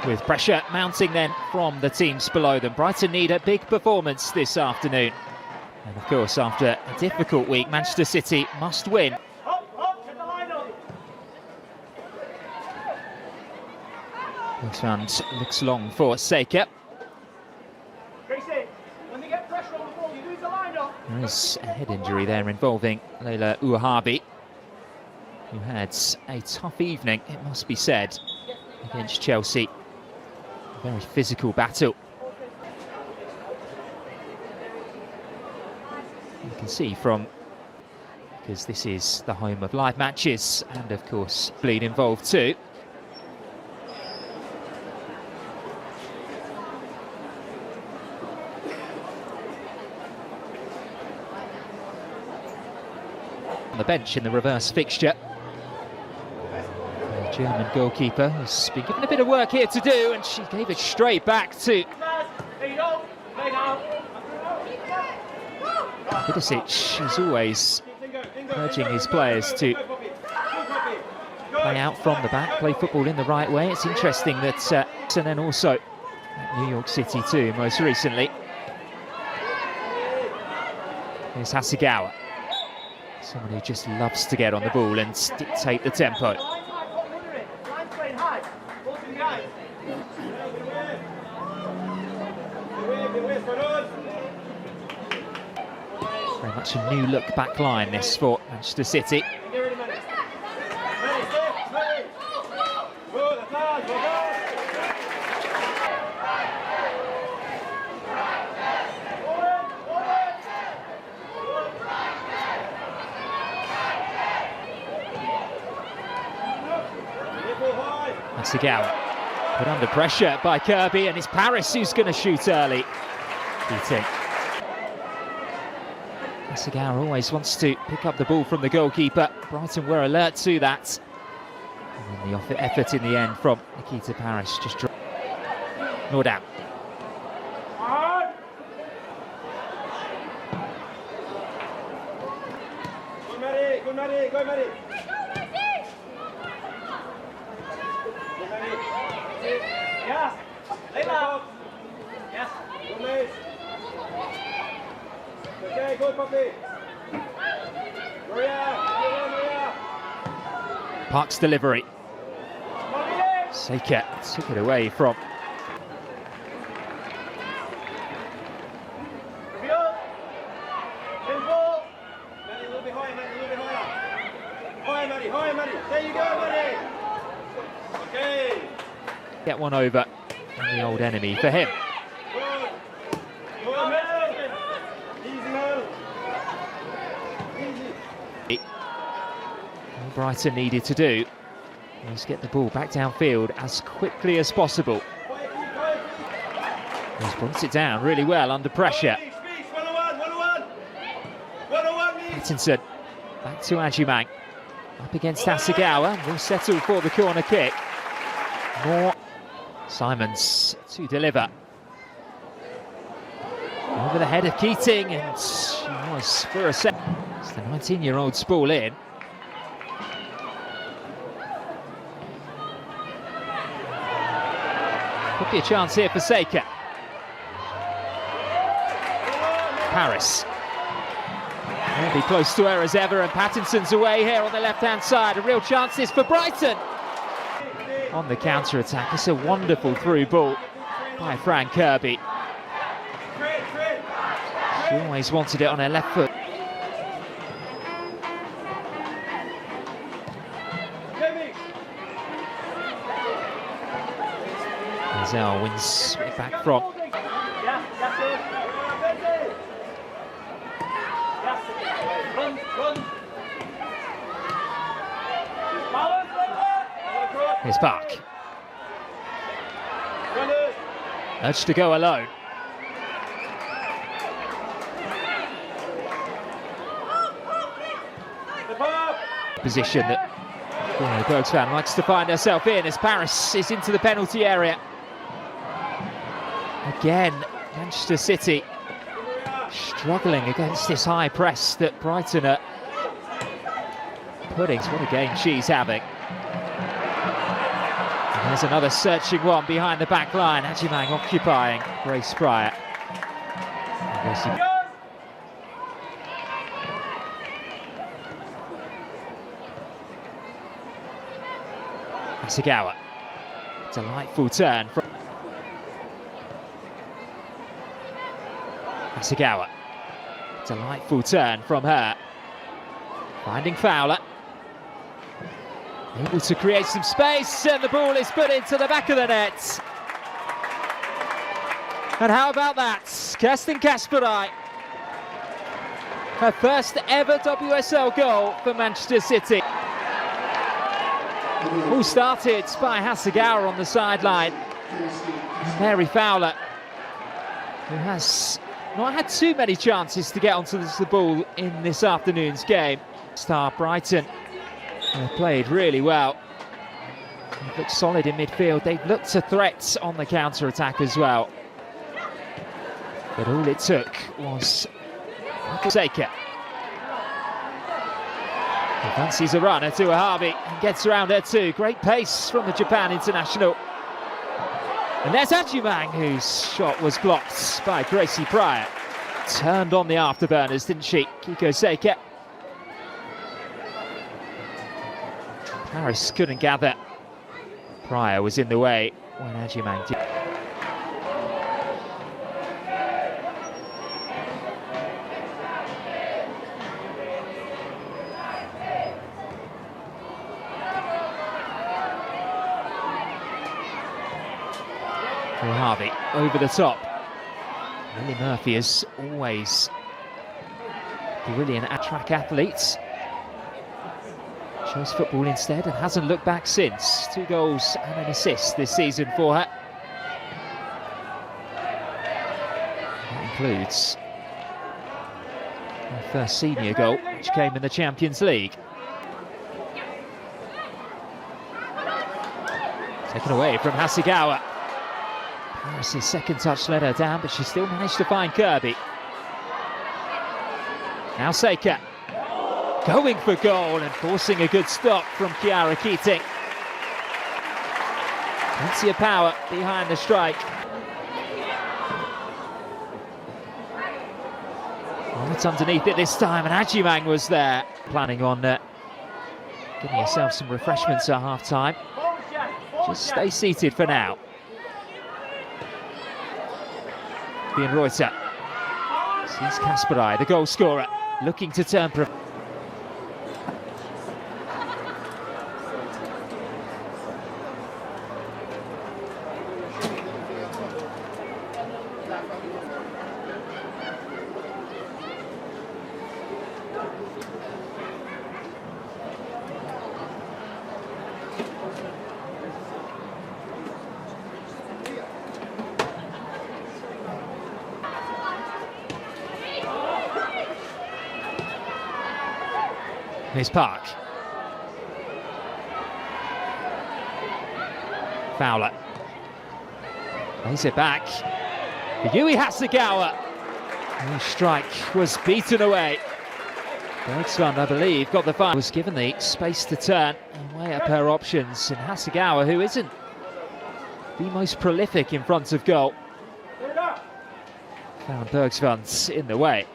With pressure mounting then from the teams below them. Brighton need a big performance this afternoon. And of course, after a difficult week, Manchester City must win. This round looks long for Seika. There is a head injury there involving Leila Ouahabi, who had a tough evening, it must be said, against Chelsea. A very physical battle. You can see from, because this is the home of live matches, and of course bleed involved too. On the bench in the reverse fixture, the German goalkeeper has been given a bit of work here to do, and she gave it straight back to Vidicic. He's always urging his players to play out from the back, play football in the right way. It's interesting that, and then also at New York City too, most recently. Here's Hasegawa, someone who just loves to get on the ball and dictate the tempo. Very much a new look back line this for Manchester City. Hasegawa put under pressure by Kirby, and it's Paris who's going to shoot early. Beating. Hasegawa always wants to pick up the ball from the goalkeeper. Brighton were alert to that. And then the effort in the end from Nikita Paris just dropped. No doubt. Yes. Leila. Yes. Okay, go puppy. Maria. Park's delivery. Seika took it away from There you go, Matty. Okay. get one over and the old enemy for him. All Brighton needed to do was get the ball back downfield as quickly as possible. He's brought it down really well under pressure. Pattinson back to Ajimang, up against Hasegawa, will settle for the corner kick. More Simons to deliver. Over the head of Keating, and she was for a second. It's the 19-year-old's ball in. Could be a chance here for Seika. Paris. They'll be close to her as ever, and Pattinson's away here on the left-hand side. A real chance this for Brighton. On the counter-attack, it's a wonderful through ball by Fran Kirby. She always wanted it on her left foot. Zell wins it back from. Here's Park. Urged to go alone. Position that Bergsvan likes to find herself in as Paris is into the penalty area. Again, Manchester City struggling against this high press that Brighton are putting. What a game she's having. There's another searching one behind the back line. Hajimang occupying Grace Bryant. Hasegawa. Delightful turn from Hasegawa. Delightful turn from her. Finding Fowler. Able to create some space, and the ball is put into the back of the net. And how about that? Kerstin Kasperai. Her first ever WSL goal for Manchester City. All started by Hasegawa on the sideline. Mary Fowler, who has not had too many chances to get onto the ball in this afternoon's game. Star Brighton played really well. They've looked solid in midfield. They've looked a threat on the counter-attack as well. But all it took was Seika. He fancies a runner to Harvey and gets around her too. Great pace from the Japan international. And there's Hajimang, whose shot was blocked by Gracie Pryor. Turned on the afterburners, didn't she? Kiko Seika. Paris couldn't gather. Pryor was in the way when Hajimang did. Harvey over the top. Lily Murphy is always brilliant at track athletes. Chose football instead and hasn't looked back since. 2 goals and an assist this season for her. That includes her first senior goal, which came in the Champions League. Taken away from Hasegawa. Paris' second touch let her down, but she still managed to find Kirby. Now Seika going for goal and forcing a good stop from Chiara Keating. Plenty of power behind the strike. Right underneath it this time, and Hajimang was there. Planning on giving yourself some refreshments at half-time. Just stay seated for now. Ian Reuter sees Kasperai, the goal scorer, looking to turn. Here's Park. Fowler. Plays it back. Yui Hasegawa. The strike was beaten away. Bergsvand, I believe, got the fire. Was given the space to turn and weigh up her options. And Hasegawa, who isn't the most prolific in front of goal, found Bergsvand in the way.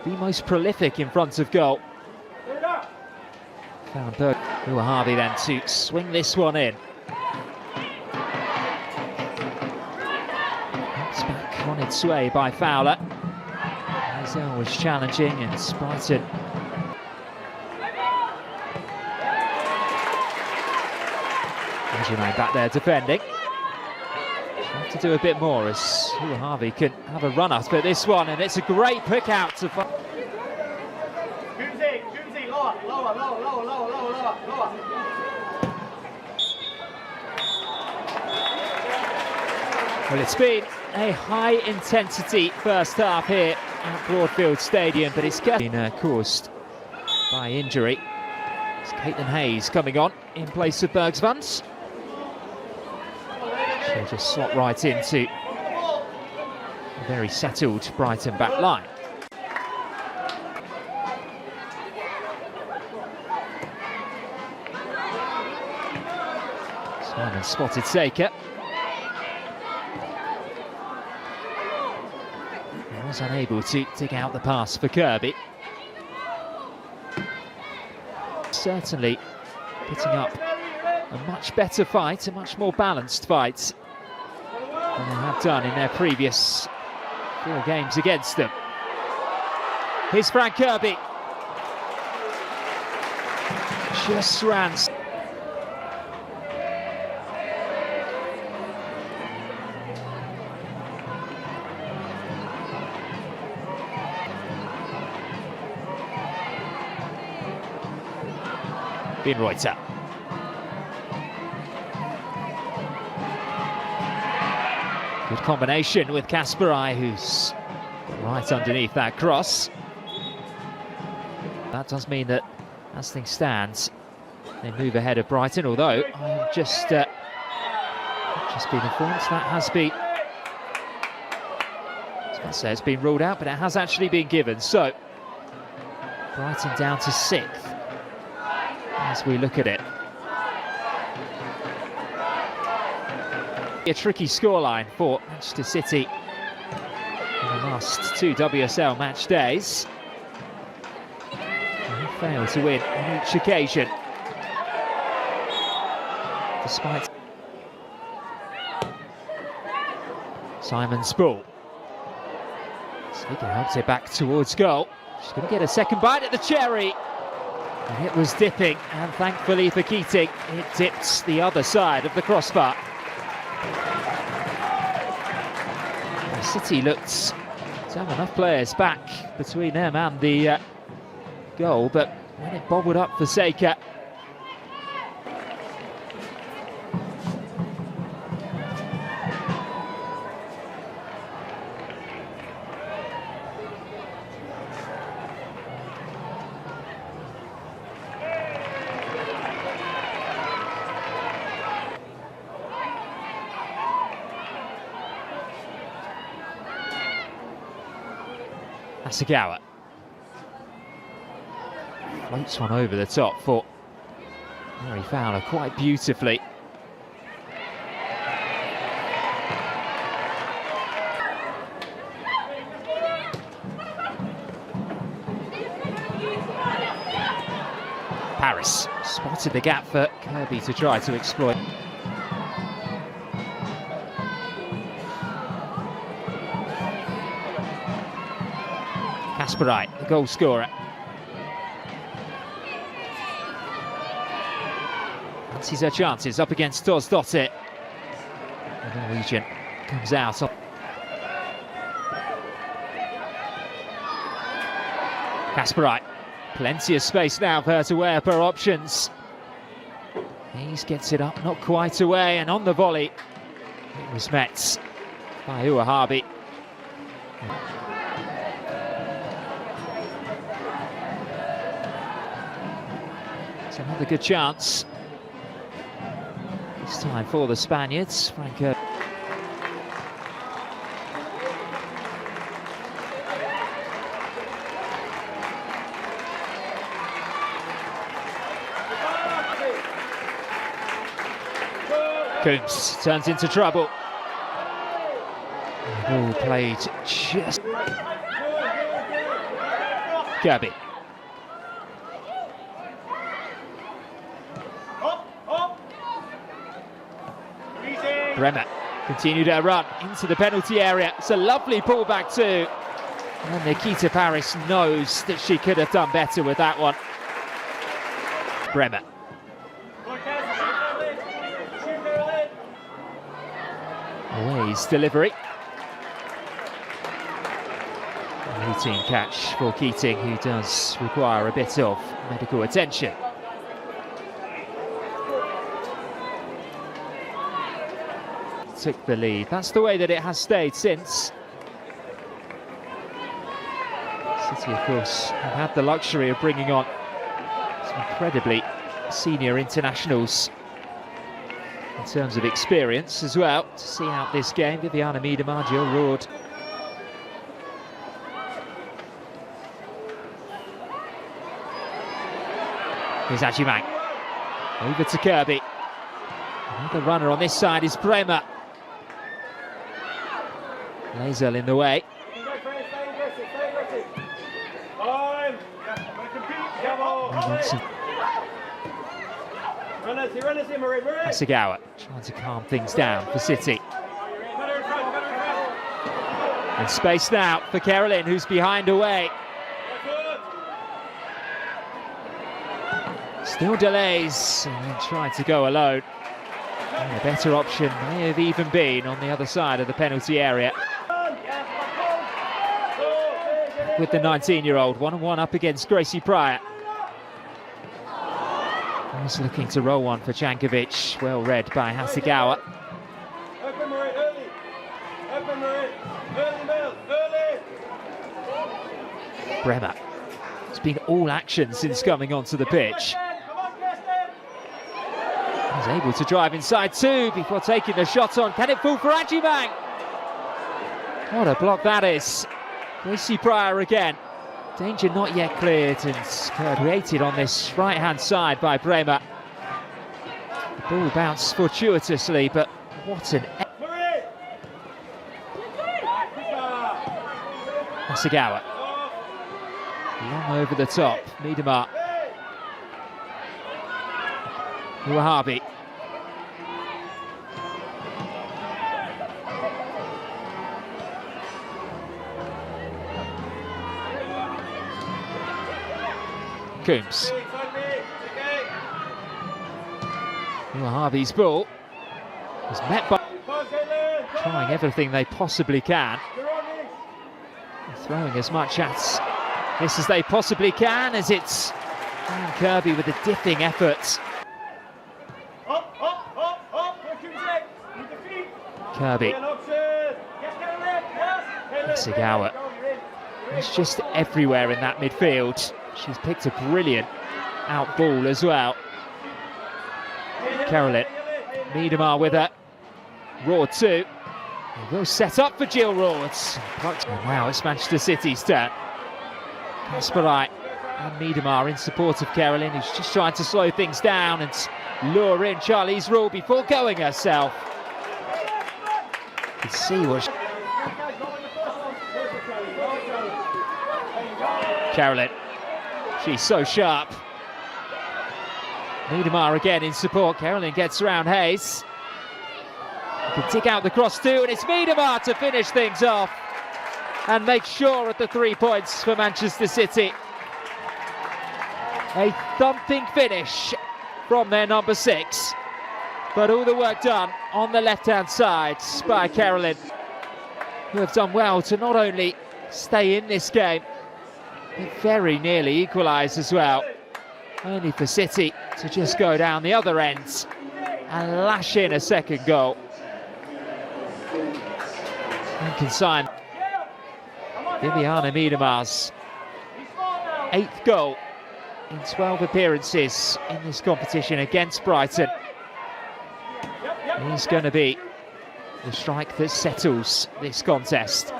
The most prolific in front of goal. Found Harvey then to swing this one in. It's back on its way by Fowler. Hazel was challenging and Brighton. Hajimang back there defending. Have to do a bit more as Harvey can have a run at this one, and it's a great pick out to find. Well, it's been a high-intensity first half here at Broadfield Stadium, but it's been caused by injury. It's Caitlin Hayes coming on in place of Bergsvand. She'll just slot right into a very settled Brighton back line. Simon spotted Seika. He was unable to dig out the pass for Kirby. Certainly putting up a much better fight, a much more balanced fight than they have done in their previous 4 games against them. Here's Frank Kirby. Just ran. Binreuter. Good combination with Kasparai, who's right underneath that cross. That does mean that, as things stand, they move ahead of Brighton, although I've just been informed that has been, I was going to say it's been ruled out, but it has actually been given. So, Brighton down to 6th as we look at it. A tricky scoreline for Manchester City in the last 2 WSL match days. They failed to win on each occasion, despite Simon's ball. Seika helps it back towards goal. She's going to get a second bite at the cherry. And it was dipping, and thankfully for Keating, it dipped the other side of the crossbar. City looked to have enough players back between them and the goal, but when it bobbled up for Seika, Asagawa floats one over the top for Mary Fowler quite beautifully. Paris spotted the gap for Kirby to try to exploit. Kasparai, the goal scorer. Fancies her chances up against Tosdottir. The Norwegian comes out. Kasparai, plenty of space now for her to weigh up her options. Hayes gets it up, not quite away, and on the volley, it was met by Uahabi. It's another good chance. This time for the Spaniards. Franco. Coombs turns into trouble. The ball played just. Kirby. Bremer continued her run into the penalty area. It's a lovely pullback too. And Nikita Paris knows that she could have done better with that one. Bremer. Away's delivery. A routine catch for Keating, who does require a bit of medical attention. Took the lead. That's the way that it has stayed since. City, of course, have had the luxury of bringing on some incredibly senior internationals in terms of experience as well to see out this game. Viviana Miedema, Jill Roord. Here's Ajimang. Over to Kirby. The runner on this side is Bremer. Lazel in the way. Hasegawa trying to calm things down for City. And space now for Carolyn, who's behind away. Still delays and then trying to go alone. And a better option may have even been on the other side of the penalty area. With the 19-year-old, 1-on-1 up against Gracie Pryor. He's looking to roll one for Jankovic, well read by Hasegawa. Bremer. It's been all action since coming onto the pitch. He's able to drive inside two before taking the shot on. Can it fall for Ajimang? What a block that is. Gracie Pryor again. Danger not yet cleared and created on this right-hand side by Bremer. The ball bounced fortuitously, but what an... Hasegawa. Long over the top. Miedemar. Uwahabi. Coombs. Uwahabi's ball was met by trying everything they possibly can. Throwing as much at this as they possibly can, as it's Kirby with a dipping effort. Kirby. Hasegawa. It's just everywhere in that midfield. She's picked a brilliant out ball as well. Carolyn. Miedemar with her. Raw 2. They will set up for Jill Rords. Now it's Manchester City's turn. Kasparai and Miedemar in support of Carolyn, who's just trying to slow things down and lure in Charlize Rule before going herself. You can see what Carolyn. She's so sharp. Miedemar again in support. Carolyn gets around Hayes. Can dig out the cross too, and it's Miedemar to finish things off and make sure of the 3 points for Manchester City. A thumping finish from their number 6, but all the work done on the left-hand side by Carolyn, who have done well to not only stay in this game, but very nearly equalise as well. Only for City to just go down the other end and lash in a second goal. And consign Viviana Miedemar's 8th goal in 12 appearances in this competition against Brighton. He's going to be the strike that settles this contest.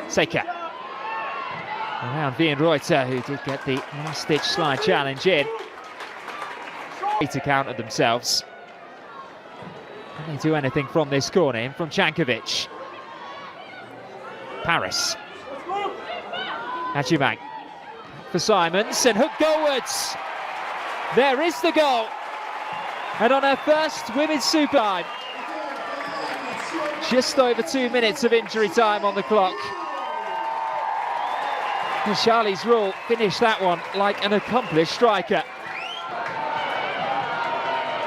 Seika. Around Vian Reuter, who did get the last-ditch slide challenge in. To counter themselves. Can they do anything from this corner? In from Jankovic. Paris. Ajimang. For Simons, and hook goalwards. There is the goal. And on her first Women's Super Line. Just over 2 minutes of injury time on the clock. And Charlize Rule finished that one like an accomplished striker.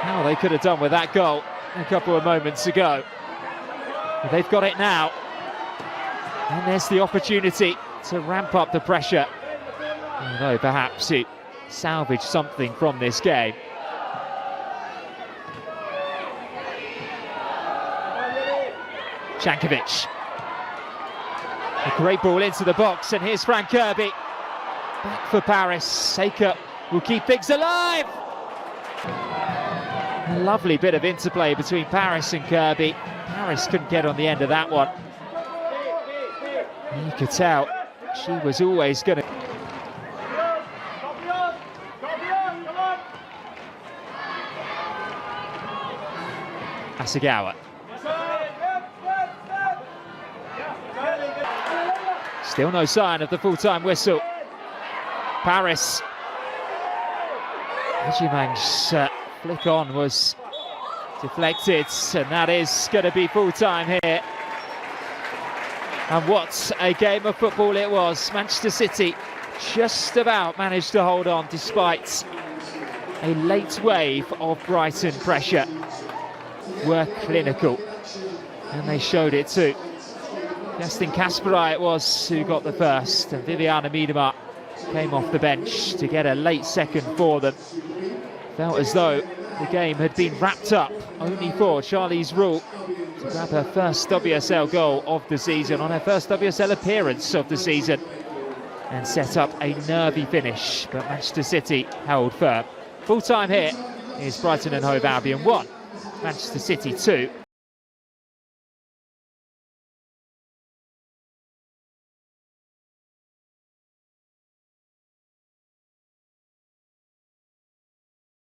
How they could have done with that goal a couple of moments ago. But they've got it now. And there's the opportunity to ramp up the pressure. Although perhaps to salvage something from this game. Jankovic. A great ball into the box, and here's Frank Kirby. Back for Paris. Seika will keep things alive. A lovely bit of interplay between Paris and Kirby. Paris couldn't get on the end of that one. You could tell she was always going to... Hasegawa. Still no sign of the full-time whistle. Paris. Ejimang's flick on was deflected, and that is going to be full-time here. And what a game of football it was. Manchester City just about managed to hold on despite a late wave of Brighton pressure. Were clinical, and they showed it too. Justin Kasperai it was who got the first, and Viviana Miedema came off the bench to get a late second for them. Felt as though the game had been wrapped up, only for Charlize Rule to grab her first WSL goal of the season, on her first WSL appearance of the season, and set up a nervy finish, but Manchester City held firm. Full time here is Brighton and Hove Albion 1, Manchester City 2.